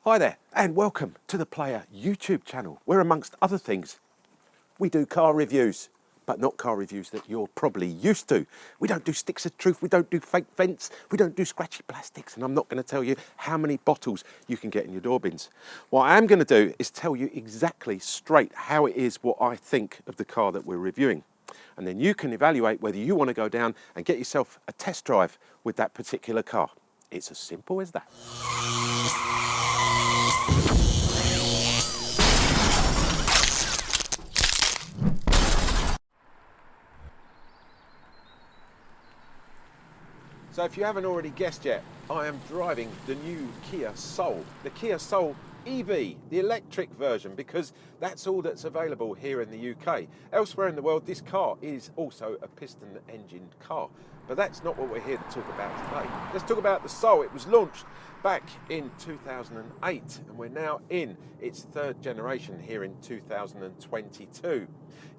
Hi there, and welcome to the Player YouTube channel, where amongst other things, we do car reviews, but not car reviews that you're probably used to. We don't do sticks of truth, we don't do fake vents, we don't do scratchy plastics, and I'm not going to tell you how many bottles you can get in your door bins. What I am going to do is tell you exactly straight how it is what I think of the car that we're reviewing. And then you can evaluate whether you want to go down and get yourself a test drive with that particular car. It's as simple as that. So if you haven't already guessed yet, I am driving the new Kia Soul, the Kia Soul EV, the electric version, because that's all that's available here in the UK. Elsewhere in the world, this car is also a piston-engined car, but that's not what we're here to talk about today. Let's talk about the Soul. It was launched back in 2008, and we're now in its third generation here in 2022.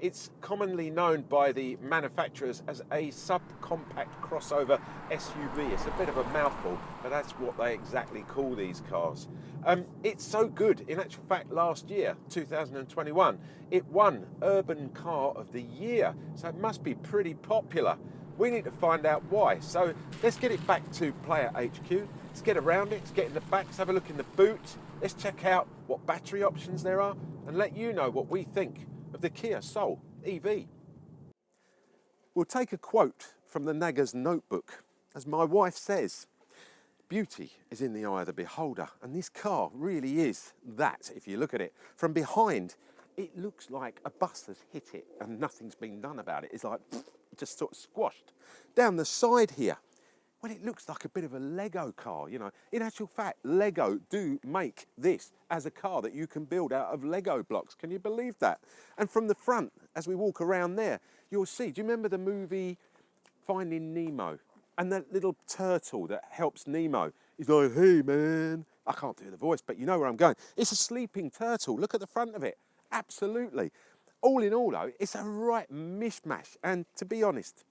It's commonly known by the manufacturers as a subcompact crossover SUV. It's a bit of a mouthful, but that's what they exactly call these cars. It's so good, in actual fact, last year, 2021, it won Urban Car of the Year, so it must be pretty popular. We need to find out why. So let's get it back to Player HQ. Let's get around it, let's get in the back, let's have a look in the boot. Let's check out what battery options there are and let you know what we think of the Kia Soul EV. We'll take a quote from the Nagger's notebook. As my wife says, beauty is in the eye of the beholder, and this car really is that. If you look at it from behind, it looks like a bus has hit it and nothing's been done about it. It's like just sort of squashed. Down the side here, well, it looks like a bit of a Lego car, you know. In actual fact, Lego do make this as a car that you can build out of Lego blocks. Can you believe that? And from the front, as we walk around there, you'll see, do you remember the movie Finding Nemo? And that little turtle that helps Nemo. He's like, hey, man. I can't do the voice, but you know where I'm going. It's a sleeping turtle. Look at the front of it. Absolutely. All in all, though, it's a right mishmash. And to be honest,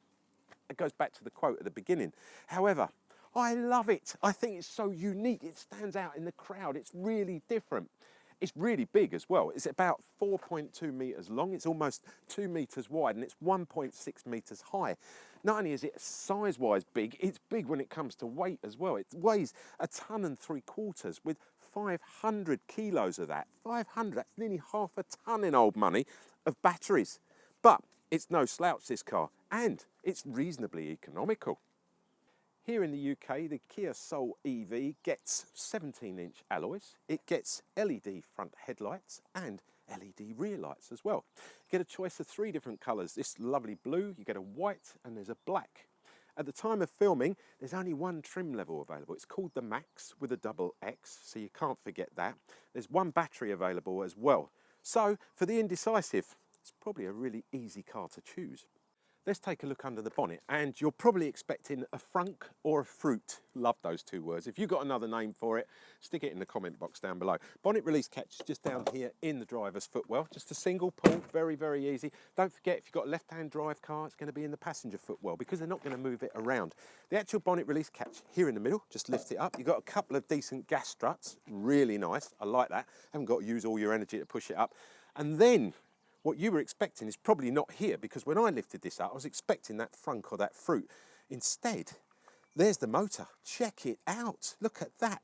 it goes back to the quote at the beginning. However, I love it. I think it's so unique. It stands out in the crowd. It's really different. It's really big as well. It's about 4.2 metres long. It's almost 2 metres wide, and it's 1.6 metres high. Not only is it size-wise big, it's big when it comes to weight as well. It weighs 1.75 tons with 500 kilos of that. 500, that's nearly half a tonne in old money of batteries. But it's no slouch, this car, and it's reasonably economical. Here in the UK, the Kia Soul EV gets 17-inch alloys, it gets LED front headlights and LED rear lights as well. You get a choice of 3 different colours. This lovely blue, you get a white, and there's a black. At the time of filming, there's only one trim level available. It's called the Max with a double X, so you can't forget that. There's one battery available as well. So, for the indecisive, it's probably a really easy car to choose. Let's take a look under the bonnet, and you're probably expecting a frunk or a fruit. Love those 2 words. If you've got another name for it, stick it in the comment box down below. Bonnet release catch just down here in the driver's footwell. Just a single pull, very, very easy. Don't forget, if you've got a left-hand drive car, it's going to be in the passenger footwell because they're not going to move it around. The actual bonnet release catch here in the middle, just lift it up. You've got a couple of decent gas struts, really nice. I like that. Haven't got to use all your energy to push it up. And then what you were expecting is probably not here, because when I lifted this up, I was expecting that frunk or that fruit. Instead, there's the motor. Check it out. Look at that.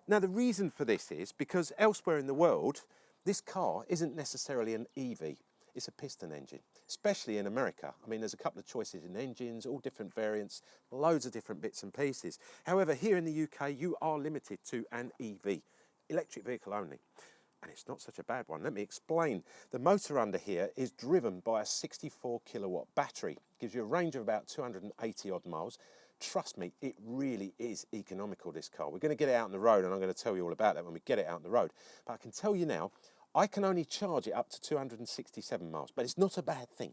Now, the reason for this is because elsewhere in the world, this car isn't necessarily an EV. It's a piston engine, especially in America. I mean, there's a couple of choices in engines, all different variants, loads of different bits and pieces. However, here in the UK, you are limited to an EV, electric vehicle only. And it's not such a bad one. Let me explain. The motor under here is driven by a 64 kilowatt battery. Gives you a range of about 280 odd miles. Trust me, it really is economical, this car. We're going to get it out on the road, and I'm going to tell you all about that when we get it out on the road. But I can tell you now, I can only charge it up to 267 miles, but it's not a bad thing.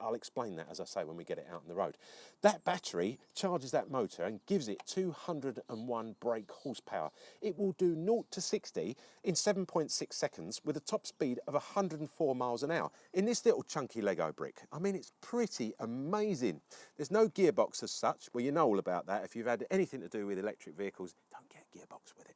I'll explain that, as I say, when we get it out on the road. That battery charges that motor and gives it 201 brake horsepower. It will do 0 to 60 in 7.6 seconds with a top speed of 104 miles an hour in this little chunky Lego brick. I mean, it's pretty amazing. There's no gearbox as such. Well, you know all about that. If you've had anything to do with electric vehicles, don't get a gearbox with it.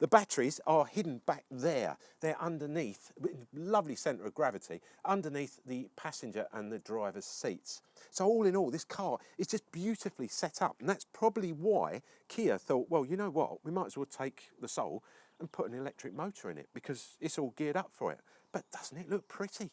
The batteries are hidden back there. They're underneath, lovely centre of gravity, underneath the passenger and the driver's seats. So all in all, this car is just beautifully set up. And that's probably why Kia thought, well, you know what, we might as well take the Soul and put an electric motor in it because it's all geared up for it. But doesn't it look pretty?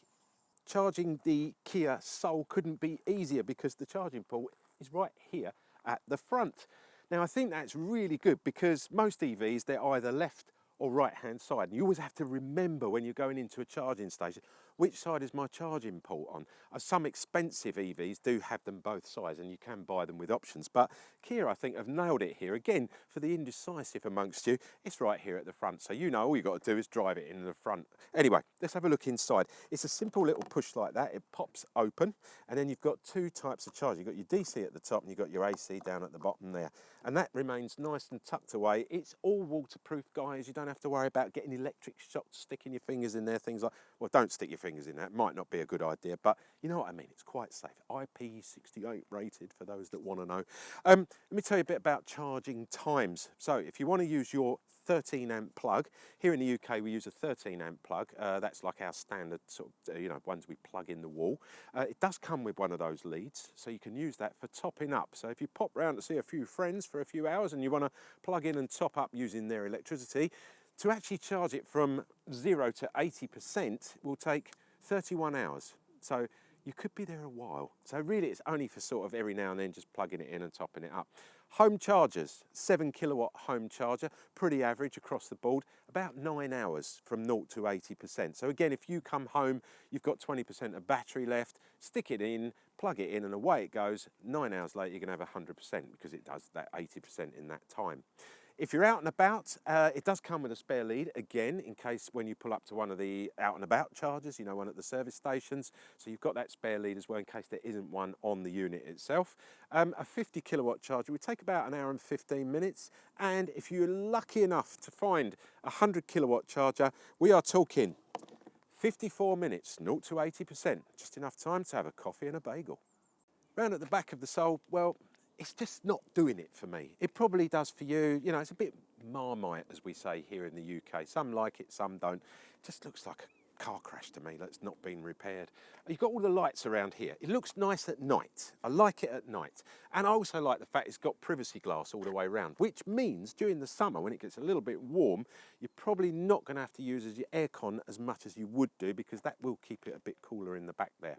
Charging the Kia Soul couldn't be easier because the charging port is right here at the front. Now I think that's really good because most EVs, they're either left or right hand side. And you always have to remember when you're going into a charging station, which side is my charging port on? Some expensive EVs do have them both sides and you can buy them with options. But Kia, I think, have nailed it here. Again, for the indecisive amongst you, it's right here at the front. So you know all you've got to do is drive it in the front. Anyway, let's have a look inside. It's a simple little push like that. It pops open and then you've got two types of charging. You've got your DC at the top and you've got your AC down at the bottom there. And that remains nice and tucked away. It's all waterproof, guys. You don't have to worry about getting electric shocks, sticking your fingers in there, things like, well, don't stick your fingers in that. Might not be a good idea, but you know what I mean. It's quite safe. IP68 rated for those that want to know. Let me tell you a bit about charging times. So if you want to use your 13 amp plug, here in the UK we use a 13 amp plug. That's like our standard sort of, ones we plug in the wall. It does come with one of those leads, so you can use that for topping up. So if you pop round to see a few friends for a few hours and you want to plug in and top up using their electricity, to actually charge it from 0 to 80% will take 31 hours. So you could be there a while. So really it's only for sort of every now and then just plugging it in and topping it up. Home chargers, 7 kilowatt home charger, pretty average across the board, about 9 hours from 0 to 80%. So again, if you come home, you've got 20% of battery left, stick it in, plug it in and away it goes. 9 hours later, you're gonna have 100% because it does that 80% in that time. If you're out and about, it does come with a spare lead, again, in case when you pull up to one of the out and about chargers, one at the service stations. So you've got that spare lead as well in case there isn't one on the unit itself. A 50 kilowatt charger would take about an hour and 15 minutes. And if you're lucky enough to find a 100 kilowatt charger, we are talking 54 minutes, 0 to 80%. Just enough time to have a coffee and a bagel. Round at the back of the Soul, well, it's just not doing it for me. It probably does for you. It's a bit Marmite, as we say here in the UK. Some like it, some don't. It just looks like a car crash to me that's not been repaired. You've got all the lights around here. It looks nice at night. I like it at night. And I also like the fact it's got privacy glass all the way around, which means during the summer when it gets a little bit warm, you're probably not going to have to use your aircon as much as you would do because that will keep it a bit cooler in the back there.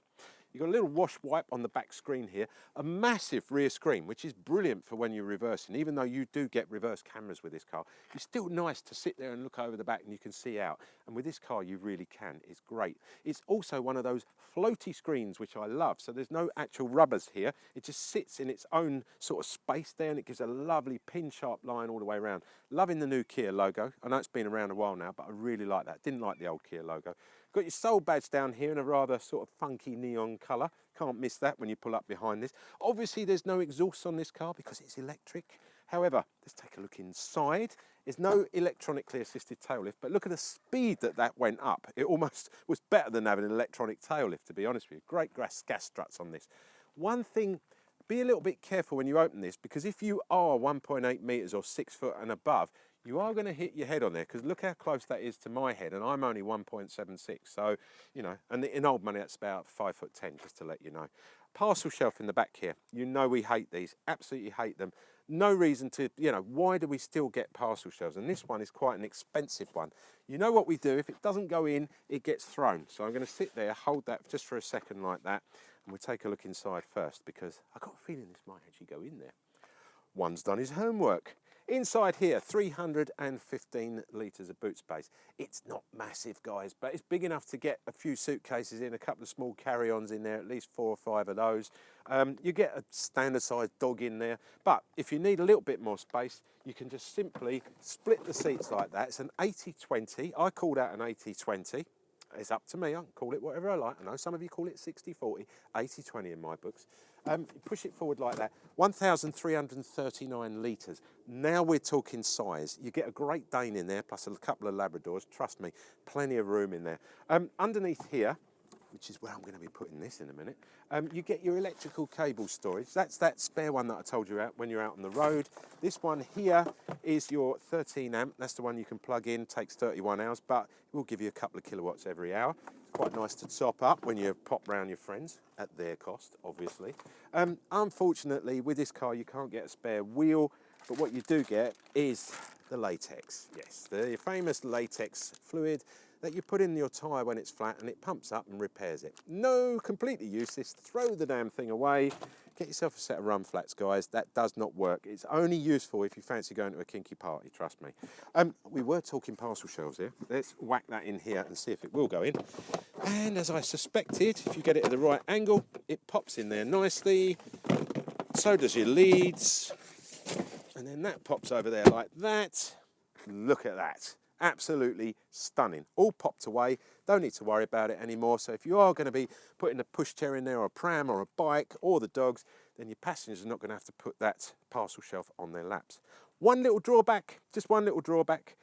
You've got a little wash wipe on the back screen here, a massive rear screen, which is brilliant for when you're reversing. Even though you do get reverse cameras with this car, it's still nice to sit there and look over the back and you can see out. And with this car, you really can. It's great. It's also one of those floaty screens, which I love. So there's no actual rubbers here. It just sits in its own sort of space there and it gives a lovely pin-sharp line all the way around. Loving the new Kia logo. I know it's been around a while now, but I really like that. Didn't like the old Kia logo. Got your Soul badge down here in a rather sort of funky neon colour. Can't miss that when you pull up behind this. Obviously there's no exhaust on this car because it's electric. However, let's take a look inside. There's no electronically assisted tail lift, but look at the speed that went up. It almost was better than having an electronic tail lift, to be honest with you. Great gas struts on this. One thing, be a little bit careful when you open this because if you are 1.8 metres or 6 foot and above, you are going to hit your head on there because look how close that is to my head and I'm only 1.76. So, and in old money that's about 5'10", just to let you know. Parcel shelf in the back here. We hate these, absolutely hate them. No reason to, why do we still get parcel shelves? And this one is quite an expensive one. You know what we do, if it doesn't go in, it gets thrown. So I'm going to sit there, hold that just for a second like that, and we'll take a look inside first because I've got a feeling this might actually go in there. One's done his homework. Inside here, 315 litres of boot space. It's not massive, guys, but it's big enough to get a few suitcases in, a couple of small carry-ons in there, at least 4 or 5 of those. You get a standard-sized dog in there, but if you need a little bit more space, you can just simply split the seats like that. It's an 80-20. I call that an 80-20. It's up to me, I can call it whatever I like. I know some of you call it 60-40, 80-20 in my books. Push it forward like that, 1,339 litres. Now we're talking size. You get a Great Dane in there, plus a couple of Labradors, trust me, plenty of room in there. Underneath here, which is where I'm going to be putting this in a minute, you get your electrical cable storage. That's that spare one that I told you about when you're out on the road. This one here is your 13 amp. That's the one you can plug in, takes 31 hours, but it will give you a couple of kilowatts every hour. It's quite nice to top up when you pop round your friends, at their cost, obviously. Unfortunately, with this car, you can't get a spare wheel, but what you do get is the latex. Yes, the famous latex fluid that you put in your tyre when it's flat and it pumps up and repairs it. No, completely useless. Throw the damn thing away. Get yourself a set of run flats, guys. That does not work. It's only useful if you fancy going to a kinky party, trust me. We were talking parcel shelves here. Let's whack that in here and see if it will go in. And as I suspected, if you get it at the right angle, it pops in there nicely. So does your leads. And then that pops over there like that. Look at that. Absolutely stunning. All popped away. Don't need to worry about it anymore. So if you are going to be putting a pushchair in there, or a pram, or a bike, or the dogs, then your passengers are not going to have to put that parcel shelf on their laps. One little drawback, just one little drawback.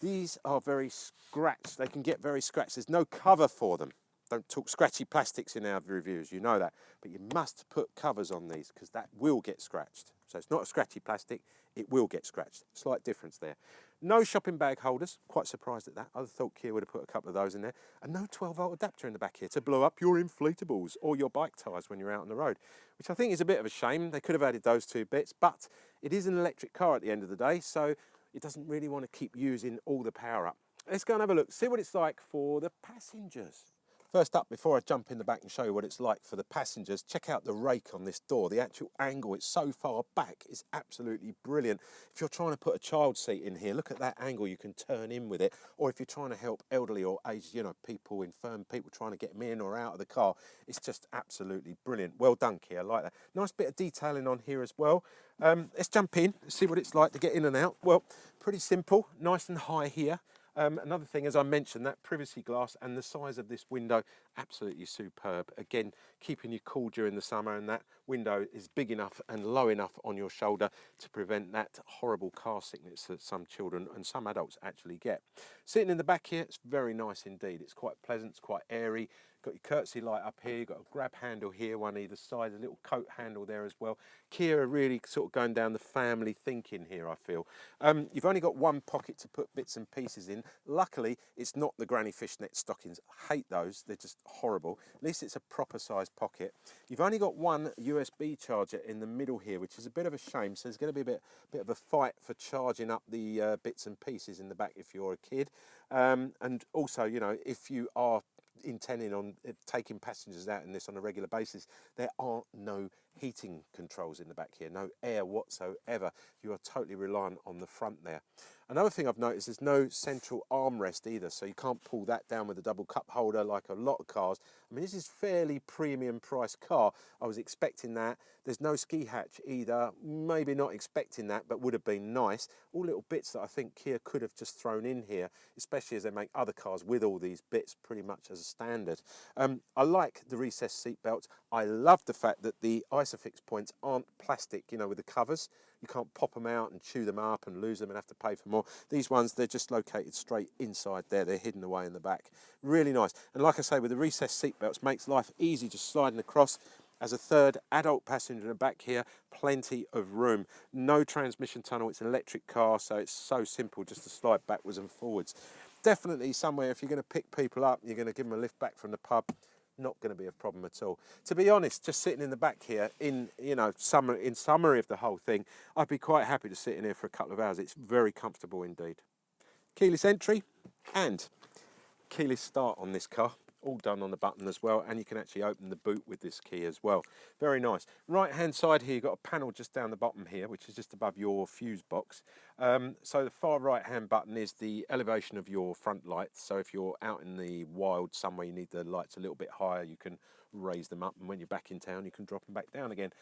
These are very scratched. They can get very scratched. There's no cover for them. Don't talk scratchy plastics in our reviews, you know that. But you must put covers on these because that will get scratched. So it's not a scratchy plastic, it will get scratched. Slight difference there. No shopping bag holders, quite surprised at that. I thought Kia would have put a couple of those in there. And no 12-volt adapter in the back here to blow up your inflatables or your bike tyres when you're out on the road, which I think is a bit of a shame. They could have added those two bits, but it is an electric car at the end of the day, so it doesn't really want to keep using all the power up. Let's go and have a look, see what it's like for the passengers. First up, before I jump in the back and show you what it's like for the passengers, check out the rake on this door. The actual angle, it's so far back, it's absolutely brilliant. If you're trying to put a child seat in here, look at that angle you can turn in with it. Or if you're trying to help elderly or aged, people, infirm people, trying to get them in or out of the car, it's just absolutely brilliant. Well done, Kia, I like that. Nice bit of detailing on here as well. Let's jump in, see what it's like to get in and out. Well, pretty simple, nice and high here. Another thing, as I mentioned, that privacy glass and the size of this window, absolutely superb. Again, keeping you cool during the summer, and that window is big enough and low enough on your shoulder to prevent that horrible car sickness that some children and some adults actually get. Sitting in the back here, it's very nice indeed. It's quite pleasant, it's quite airy. Got your courtesy light up here, you've got a grab handle here, one either side, a little coat handle there as well. Kia are really sort of going down the family thinking here, I feel. You've only got one pocket to put bits and pieces in. Luckily, it's not the granny fishnet stockings. I hate those, they're just horrible. At least it's a proper sized pocket. You've only got one USB charger in the middle here, which is a bit of a shame, so there's going to be a bit of a fight for charging up the bits and pieces in the back if you're a kid. And also, if you are intending on taking passengers out in this on a regular basis, there are no heating controls in the back here, no air whatsoever. You are totally reliant on the front there. Another thing I've noticed, there's no central armrest either, so you can't pull that down with a double cup holder like a lot of cars. I mean, this is fairly premium price car. I was expecting that. There's no ski hatch either. Maybe not expecting that, but would have been nice. All little bits that I think Kia could have just thrown in here, especially as they make other cars with all these bits pretty much as a standard. I like the recessed seat belts. I love the fact that the Isofix points aren't plastic, with the covers. You can't pop them out and chew them up and lose them and have to pay for more. These ones, they're just located straight inside there. They're hidden away in the back. Really nice. And like I say, with the recessed seat belts, makes life easy just sliding across. As a third adult passenger in the back here, plenty of room. No transmission tunnel, it's an electric car, so it's so simple just to slide backwards and forwards. Definitely somewhere, if you're going to pick people up, you're going to give them a lift back from the pub, not going to be a problem at all. To be honest, just sitting in the back here, in summary of the whole thing, I'd be quite happy to sit in here for a couple of hours. It's very comfortable indeed. Keyless entry and keyless start on this car. All done on the button as well, and you can actually open the boot with this key as well. Very nice. Right hand side here, you've got a panel just down the bottom here, which is just above your fuse box. So the far right hand button is the elevation of your front lights. So if you're out in the wild somewhere, you need the lights a little bit higher, you can raise them up, and when you're back in town, you can drop them back down again.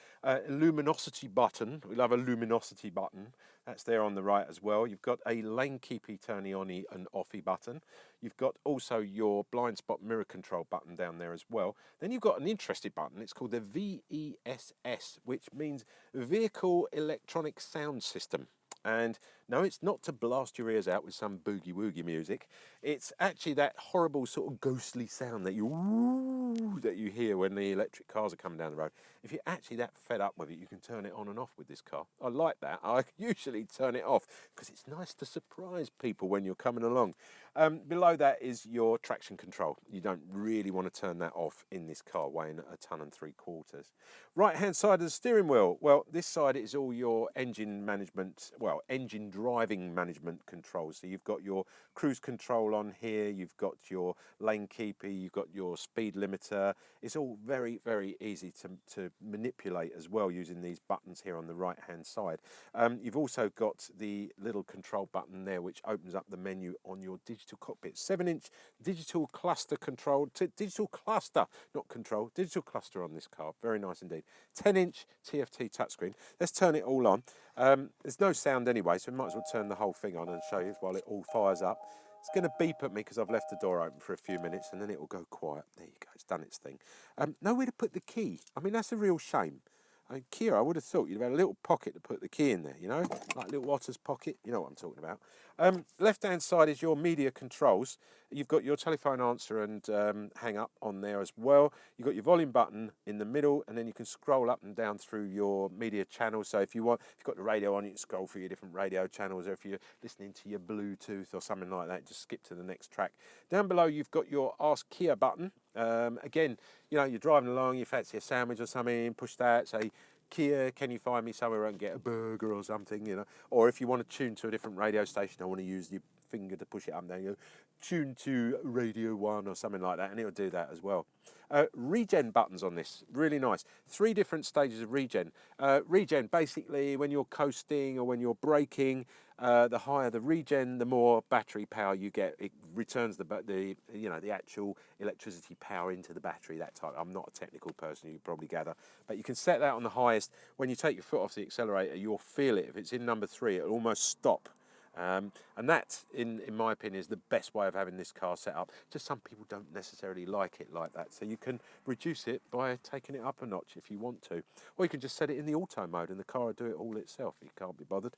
Luminosity button, we love a luminosity button. That's there on the right as well. You've got a lane keepy turny on-y and offy button. You've got also your blind spot mirror control button down there as well. Then you've got an interesting button. It's called the VESS, which means Vehicle Electronic Sound System. And No, it's not to blast your ears out with some boogie woogie music. It's actually that horrible sort of ghostly sound that you hear when the electric cars are coming down the road. If you're actually that fed up with it, you can turn it on and off with this car. I like that. I usually turn it off because it's nice to surprise people when you're coming along. Below that is your traction control. You don't really want to turn that off in this car, weighing 1.75 tons. Right hand side of the steering wheel. Well, this side is all your engine management, well, engine driving management controls. So you've got your cruise control on here, you've got your lane keeper, you've got your speed limiter. It's all very, very easy to manipulate as well using these buttons here on the right hand side. You've also got the little control button there which opens up the menu on your digital cockpit. 7-inch digital cluster control, digital cluster, not control, digital cluster on this car. Very nice indeed. 10-inch TFT touchscreen. Let's turn it all on. There's no sound anyway, so we might as well turn the whole thing on and show you while it all fires up. It's going to beep at me because I've left the door open for a few minutes and then it will go quiet. There you go, it's done its thing. Nowhere to put the key. I mean, that's a real shame. I mean, Kia, I would have thought you'd have had a little pocket to put the key in there, you know, like a little Otter's pocket. You know what I'm talking about. Left-hand side is your media controls. You've got your telephone answer and hang up on there as well. You've got your volume button in the middle, and then you can scroll up and down through your media channels. So if you've got the radio on, you can scroll through your different radio channels, or if you're listening to your Bluetooth or something like that, just skip to the next track. Down below, you've got your Ask Kia button. Again, you know, you're driving along, you fancy a sandwich or something, push that, say, Kia, can you find me somewhere I can get a burger or something, you know? Or if you want to tune to a different radio station, I want to use your finger to push it up and down, you go, tune to Radio 1 or something like that, and it'll do that as well. Regen buttons on this, really nice. 3 different stages of regen. Regen, basically, when you're coasting or when you're braking, the higher the regen, the more battery power you get. It returns the actual electricity power into the battery. That type. I'm not a technical person, you can probably gather, but you can set that on the highest. When you take your foot off the accelerator, you'll feel it. If it's in number 3, it'll almost stop. And that, in my opinion, is the best way of having this car set up. Just some people don't necessarily like it like that. So you can reduce it by taking it up a notch if you want to. Or you can just set it in the auto mode and the car will do it all itself. You can't be bothered.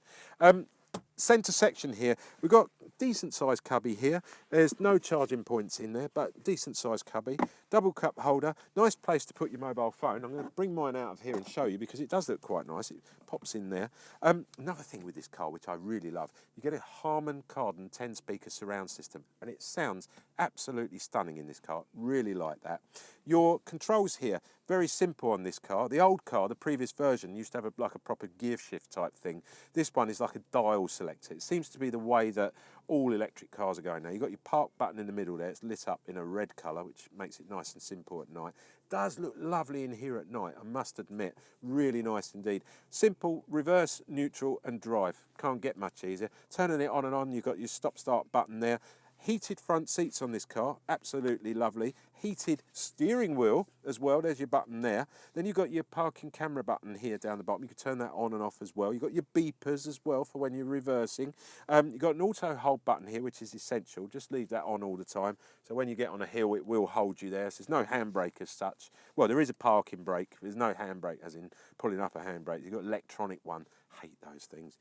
Centre section here, we've got decent sized cubby here. There's no charging points in there, but decent sized cubby. Double cup holder, nice place to put your mobile phone. I'm going to bring mine out of here and show you because it does look quite nice. It pops in there. Another thing with this car, which I really love, you get a Harman Kardon 10-speaker surround system, and it sounds absolutely stunning in this car. Really like that. Your controls here, very simple on this car. The old car, the previous version, used to have like a proper gear shift type thing. This one is like a dial selector. It seems to be the way that all electric cars are going now. You've got your park button in the middle there. It's lit up in a red colour, which makes it nice and simple at night. Does look lovely in here at night, I must admit. Really nice indeed. Simple, reverse, neutral and drive. Can't get much easier. Turning it on and on, you've got your stop-start button there. Heated front seats on this car, absolutely lovely. Heated steering wheel as well, there's your button there. Then you've got your parking camera button here down the bottom. You can turn that on and off as well. You've got your beepers as well for when you're reversing. You've got an auto hold button here, which is essential. Just leave that on all the time. So when you get on a hill, it will hold you there. So there's no handbrake as such. Well, there is a parking brake. There's no handbrake as in pulling up a handbrake. You've got an electronic one. Hate those things.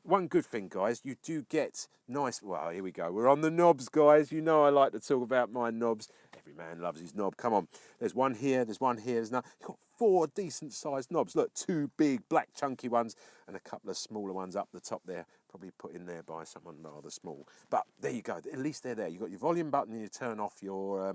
One good thing, guys, you do get nice, well, here we go. We're on the knobs, guys. You know I like to talk about my knobs. Every man loves his knob. Come on. There's one here, there's one here, there's another. You've got 4 decent-sized knobs. Look, 2 big, black, chunky ones and a couple of smaller ones up the top there. Probably put in there by someone rather small. But there you go. At least they're there. You've got your volume button and you turn off your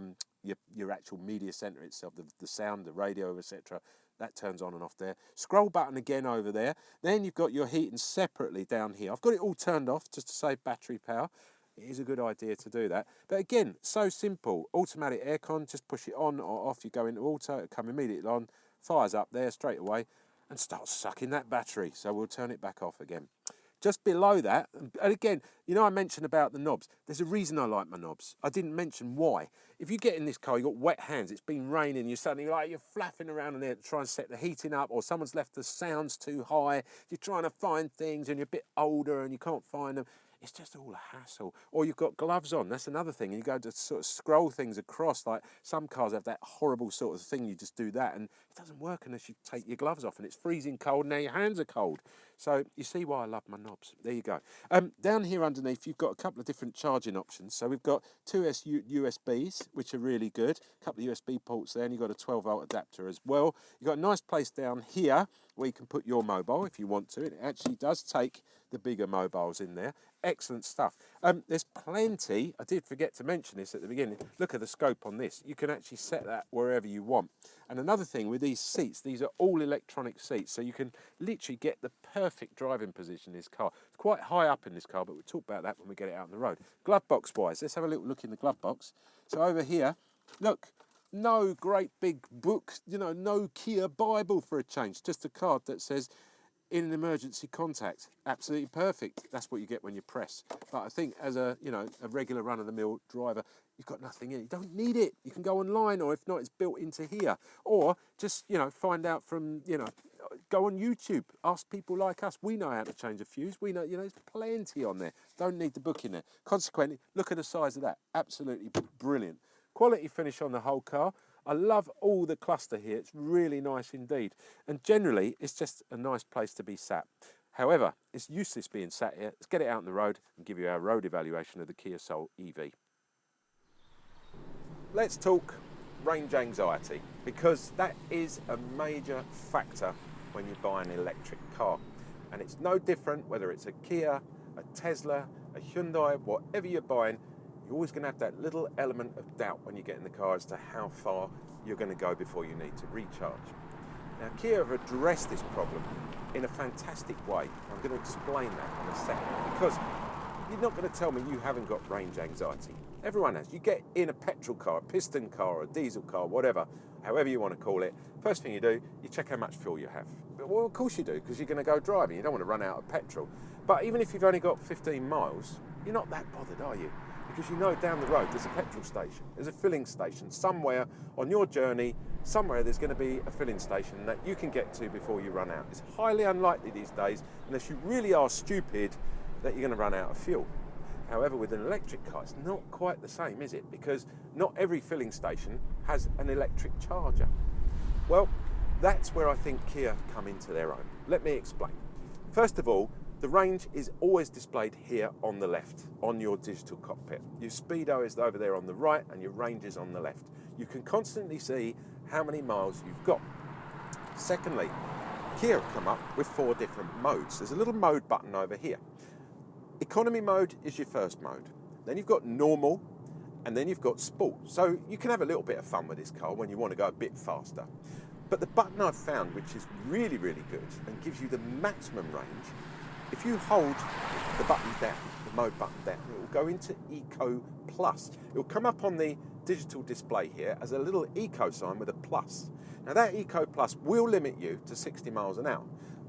actual media centre itself, the sound, the radio, etc. That turns on and off there. Scroll button again over there. Then you've got your heating separately down here. I've got it all turned off just to save battery power. It is a good idea to do that. But again, so simple. Automatic aircon, just push it on or off. You go into auto, it'll come immediately on, fires up there straight away and starts sucking that battery. So we'll turn it back off again. Just below that, and again, you know I mentioned about the knobs. There's a reason I like my knobs. I didn't mention why. If you get in this car, you've got wet hands, it's been raining, you're flapping around in there to try and set the heating up, or someone's left the sounds too high, you're trying to find things and you're a bit older and you can't find them. It's just all a hassle. Or you've got gloves on, that's another thing. You go to sort of scroll things across, like some cars have that horrible sort of thing, you just do that and it doesn't work unless you take your gloves off and it's freezing cold and now your hands are cold. So you see why I love my knobs. There you go. Down here underneath, you've got a couple of different charging options. So we've got two USBs, which are really good. A couple of USB ports there, and you've got a 12-volt adapter as well. You've got a nice place down here where you can put your mobile if you want to. It actually does take the bigger mobiles in there. Excellent stuff. There's plenty. I did forget to mention this at the beginning. Look at the scope on this. You can actually set that wherever you want. And another thing with these seats, these are all electronic seats, so you can literally get the perfect driving position in this car. It's quite high up in this car, but we'll talk about that when we get it out on the road. Glove box wise, let's have a little look in the glove box. So over here, look, no great big book, no Kia Bible for a change, just a card that says, in an emergency contact. Absolutely perfect. That's what you get when you press. But I think as a regular run-of-the-mill driver, you've got nothing in it. You don't need it. You can go online, or if not, it's built into here. Or just, find out from, go on YouTube. Ask people like us. We know how to change a fuse. We know, there's plenty on there. Don't need the book in there. Consequently, look at the size of that. Absolutely brilliant. Quality finish on the whole car. I love all the cluster here. It's really nice indeed. And generally, it's just a nice place to be sat. However, it's useless being sat here. Let's get it out on the road and give you our road evaluation of the Kia Soul EV. Let's talk range anxiety, because that is a major factor when you buy an electric car. And it's no different whether it's a Kia, a Tesla, a Hyundai, whatever you're buying. You're always going to have that little element of doubt when you get in the car as to how far you're going to go before you need to recharge. Now, Kia have addressed this problem in a fantastic way. I'm going to explain that in a second, because you're not going to tell me you haven't got range anxiety. Everyone has. You get in a petrol car, a piston car, or a diesel car, whatever, however you want to call it. First thing you do, you check how much fuel you have. Well, of course you do, because you're going to go driving. You don't want to run out of petrol. But even if you've only got 15 miles, you're not that bothered, are you? Because you know down the road there's a petrol station, there's a filling station. Somewhere on your journey, somewhere there's going to be a filling station that you can get to before you run out. It's highly unlikely these days, unless you really are stupid, that you're going to run out of fuel. However, with an electric car, it's not quite the same, is it? Because not every filling station has an electric charger. Well, that's where I think Kia come into their own. Let me explain. First of all, the range is always displayed here on the left, on your digital cockpit. Your speedo is over there on the right, and your range is on the left. You can constantly see how many miles you've got. Secondly, Kia have come up with 4 different modes. There's a little mode button over here. Economy mode is your first mode. Then you've got normal, and then you've got sport. So you can have a little bit of fun with this car when you want to go a bit faster. But the button I've found, which is really, really good and gives you the maximum range, if you hold the button down, the mode button down, it will go into Eco Plus. It will come up on the digital display here as a little eco sign with a plus. Now that Eco Plus will limit you to 60 miles an hour,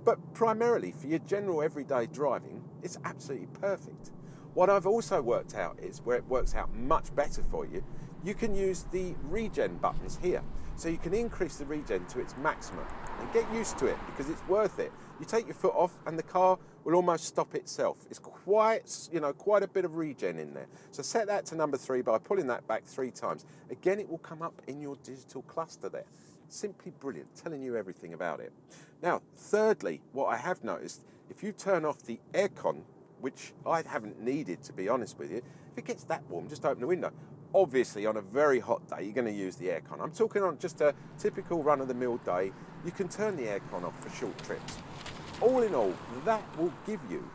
but primarily for your general everyday driving, it's absolutely perfect. What I've also worked out is where it works out much better for you. You can use the regen buttons here. So you can increase the regen to its maximum and get used to it, because it's worth it. You take your foot off and the car will almost stop itself. It's quite a bit of regen in there. So set that to number 3 by pulling that back 3 times. Again, it will come up in your digital cluster there. Simply brilliant, telling you everything about it. Now, thirdly, what I have noticed, if you turn off the aircon, which I haven't needed, to be honest with you, if it gets that warm, just open the window. Obviously, on a very hot day, you're going to use the aircon. I'm talking on just a typical run-of-the-mill day, you can turn the aircon off for short trips. All in all, that will give you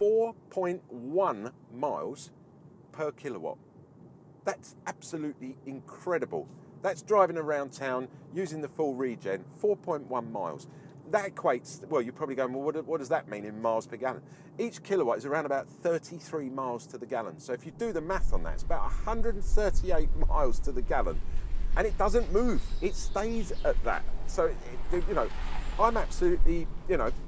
4.1 miles per kilowatt. That's absolutely incredible. That's driving around town using the full regen, 4.1 miles. That equates, well, you're probably going, well, what does that mean in miles per gallon? Each kilowatt is around about 33 miles to the gallon. So if you do the math on that, it's about 138 miles to the gallon. And it doesn't move. It stays at that. So, I'm absolutely,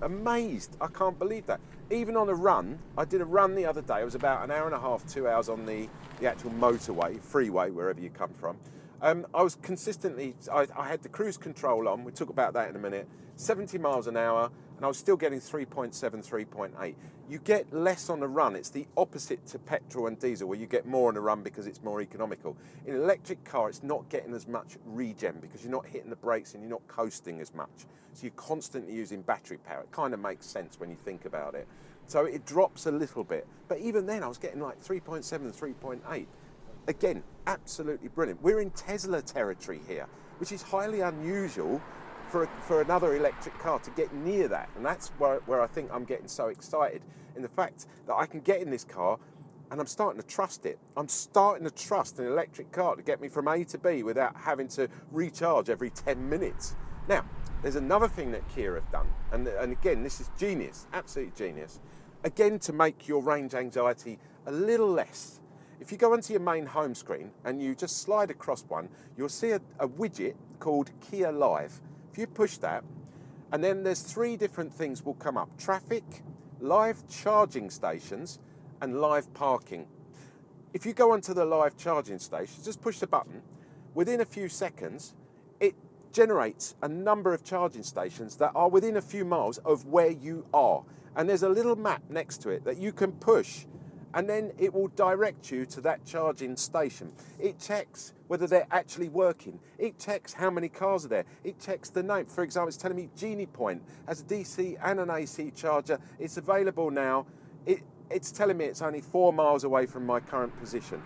amazed. I can't believe that. Even on a run, I did a run the other day. It was about an hour and a half, 2 hours on the actual motorway, freeway, wherever you come from. I was consistently, I had the cruise control on, we'll talk about that in a minute, 70 miles an hour, and I was still getting 3.7, 3.8. You get less on the run. It's the opposite to petrol and diesel, where you get more on the run because it's more economical. In an electric car, it's not getting as much regen because you're not hitting the brakes and you're not coasting as much. So you're constantly using battery power. It kind of makes sense when you think about it. So it drops a little bit. But even then, I was getting like 3.7 and 3.8. Again, absolutely brilliant. We're in Tesla territory here, which is highly unusual for another electric car to get near that. And that's where I think I'm getting so excited, in the fact that I can get in this car and I'm starting to trust it. I'm starting to trust an electric car to get me from A to B without having to recharge every 10 minutes. Now, there's another thing that Kia have done, and again, this is genius, absolutely genius. Again, to make your range anxiety a little less. If you go onto your main home screen and you just slide across one, you'll see a widget called Kia Live. If you push that, and then there's 3 different things will come up: traffic, live charging stations, and live parking. If you go onto the live charging station, just push the button. Within a few seconds, it generates a number of charging stations that are within a few miles of where you are. And there's a little map next to it that you can push, and then it will direct you to that charging station. It checks whether they're actually working. It checks how many cars are there. It checks the name. For example, it's telling me Genie Point has a DC and an AC charger. It's available now. It's telling me it's only 4 miles away from my current position.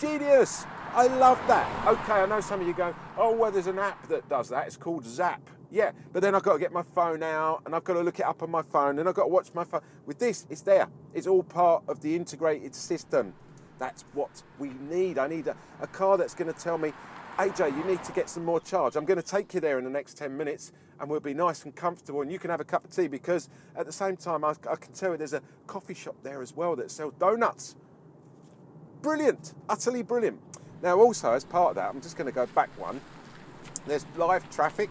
Genius! I love that. Okay, I know some of you go, oh, well, there's an app that does that. It's called Zap. Yeah, but then I've got to get my phone out and I've got to look it up on my phone and I've got to watch my phone. With this, it's there. It's all part of the integrated system. That's what we need. I need a car that's going to tell me, AJ, you need to get some more charge. I'm going to take you there in the next 10 minutes and we'll be nice and comfortable and you can have a cup of tea, because at the same time, I can tell you there's a coffee shop there as well that sells donuts. Brilliant, utterly brilliant. Now also, as part of that, I'm just going to go back one. There's live traffic.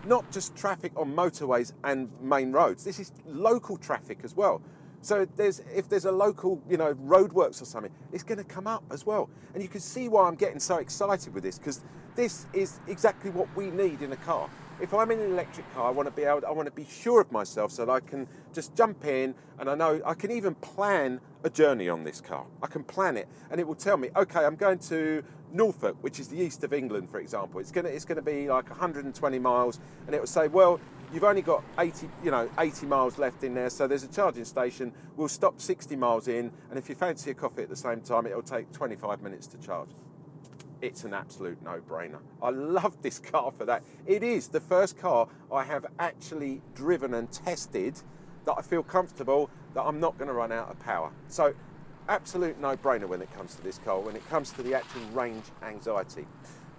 Not just traffic on motorways and main roads. This is local traffic as well. So if there's a local, roadworks or something, it's going to come up as well. And you can see why I'm getting so excited with this, because this is exactly what we need in a car. If I'm in an electric car, I want to be sure of myself so that I can just jump in, and I know I can even plan a journey on this car. I can plan it, and it will tell me, okay, I'm going to Norfolk, which is the east of England, for example. It's going to be like 120 miles, and it will say, well, you've only got 80 miles left in there, so there's a charging station. We'll stop 60 miles in, and if you fancy a coffee at the same time, it'll take 25 minutes to charge. It's an absolute no-brainer. I love this car for that. It is the first car I have actually driven and tested that I feel comfortable that I'm not going to run out of power. So, absolute no-brainer when it comes to this car, when it comes to the actual range anxiety.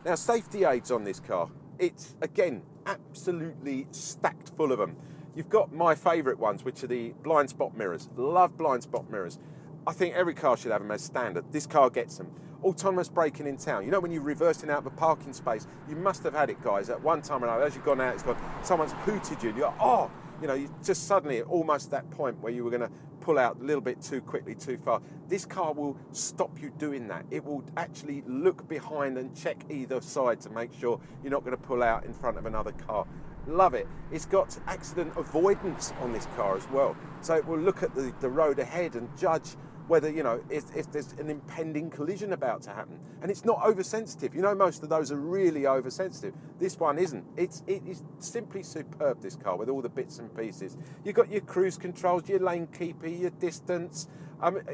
Now, safety aids on this car, it's, again, absolutely stacked full of them. You've got my favourite ones, which are the blind spot mirrors. Love blind spot mirrors. I think every car should have them as standard. This car gets them. Autonomous braking in town. You know, when you're reversing out of a parking space, you must have had it, guys, at one time or another. As you've gone out, it's gone, someone's hooted you, and you're like, oh, you just suddenly at almost that point where you were going to pull out a little bit too quickly, too far. This car will stop you doing that. It will actually look behind and check either side to make sure you're not going to pull out in front of another car. Love it. It's got accident avoidance on this car as well. So it will look at the road ahead and judge whether, if there's an impending collision about to happen. And it's not oversensitive. Most of those are really oversensitive. This one isn't. It is simply superb, this car, with all the bits and pieces. You've got your cruise controls, your lane keeper, your distance.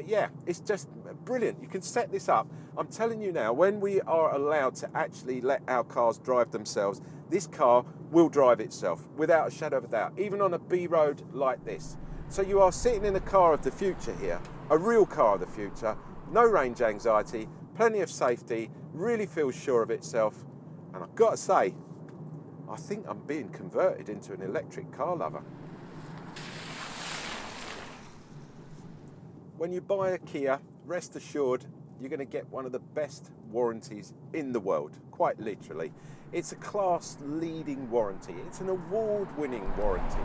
Yeah, it's just brilliant. You can set this up. I'm telling you now, when we are allowed to actually let our cars drive themselves, this car will drive itself without a shadow of a doubt, even on a B road like this. So you are sitting in a car of the future here, a real car of the future, no range anxiety, plenty of safety, really feels sure of itself. And I've got to say, I think I'm being converted into an electric car lover. When you buy a Kia, rest assured, you're going to get one of the best warranties in the world, quite literally. It's a class-leading warranty. It's an award-winning warranty.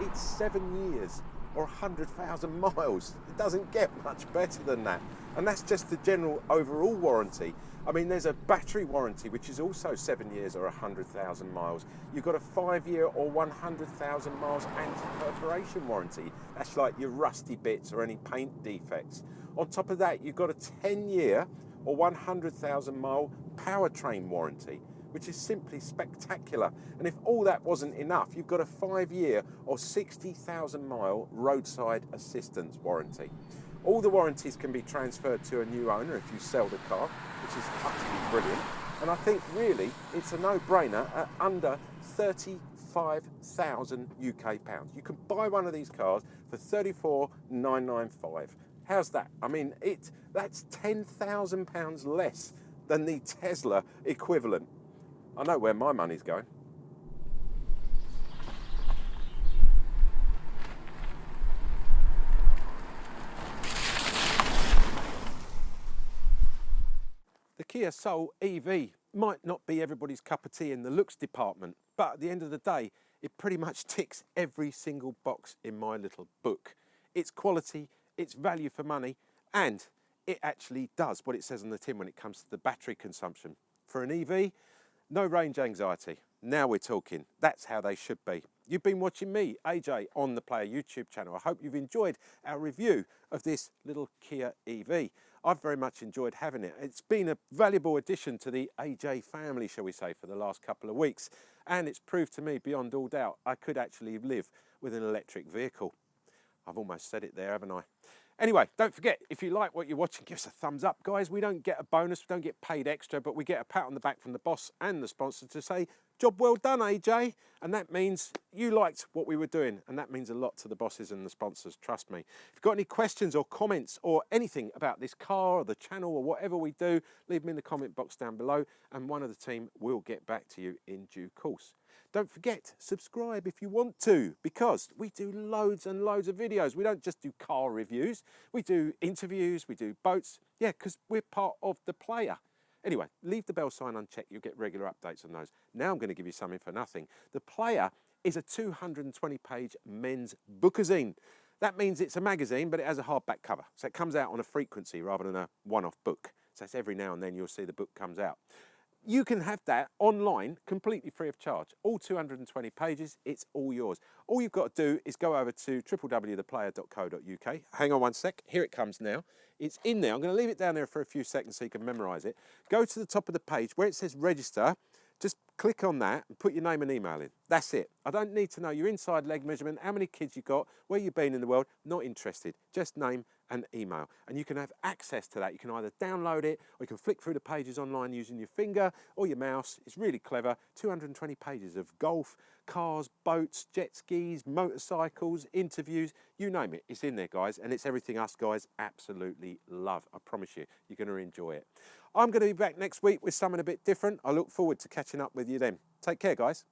It's 7 years. or 100,000 miles. It doesn't get much better than that. And that's just the general overall warranty. I mean, there's a battery warranty, which is also 7 years or 100,000 miles. You've got a 5-year or 100,000 miles anti-perforation warranty. That's like your rusty bits or any paint defects. On top of that, you've got a 10-year or 100,000 mile powertrain warranty, which is simply spectacular. And if all that wasn't enough, you've got a 5-year or 60,000 mile roadside assistance warranty. All the warranties can be transferred to a new owner if you sell the car, which is utterly brilliant. And I think really it's a no-brainer at under 35,000 UK pounds. You can buy one of these cars for 34,995. How's that? I mean, that's £10,000 less than the Tesla equivalent. I know where my money's going. The Kia Soul EV might not be everybody's cup of tea in the looks department, but at the end of the day, it pretty much ticks every single box in my little book. It's quality, it's value for money, and it actually does what it says on the tin when it comes to the battery consumption. For an EV, no range anxiety. Now we're talking. That's how they should be. You've been watching me, AJ, on the Player YouTube channel. I hope you've enjoyed our review of this little Kia EV. I've very much enjoyed having it. It's been a valuable addition to the AJ family, shall we say, for the last couple of weeks. And it's proved to me beyond all doubt I could actually live with an electric vehicle. I've almost said it there, haven't I? Anyway, don't forget, if you like what you're watching, give us a thumbs up, guys. We don't get a bonus, we don't get paid extra, but we get a pat on the back from the boss and the sponsor to say, job well done, AJ. And that means you liked what we were doing, and that means a lot to the bosses and the sponsors, trust me. If you've got any questions or comments or anything about this car or the channel or whatever we do, leave them in the comment box down below, and one of the team will get back to you in due course. Don't forget, subscribe if you want to, because we do loads and loads of videos. We don't just do car reviews, we do interviews, we do boats. Yeah, because we're part of the Player. Anyway, leave the bell sign unchecked, you'll get regular updates on those. Now I'm going to give you something for nothing. The Player is a 220-page men's bookazine. That means it's a magazine, but it has a hardback cover. So it comes out on a frequency rather than a one-off book. So it's every now and then you'll see the book comes out. You can have that online completely free of charge. All 220 pages, it's all yours. All you've got to do is go over to www.theplayer.co.uk. Hang on one sec, here it comes now. It's in there. I'm going to leave it down there for a few seconds so you can memorise it. Go to the top of the page where it says register. Just click on that and put your name and email in. That's it. I don't need to know your inside leg measurement, how many kids you've got, where you've been in the world. Not interested. Just name and email. And you can have access to that. You can either download it or you can flick through the pages online using your finger or your mouse. It's really clever. 220 pages of golf, cars, boats, jet skis, motorcycles, interviews, you name it. It's in there, guys, and it's everything us guys absolutely love. I promise you, you're going to enjoy it. I'm going to be back next week with something a bit different. I look forward to catching up with you then. Take care, guys.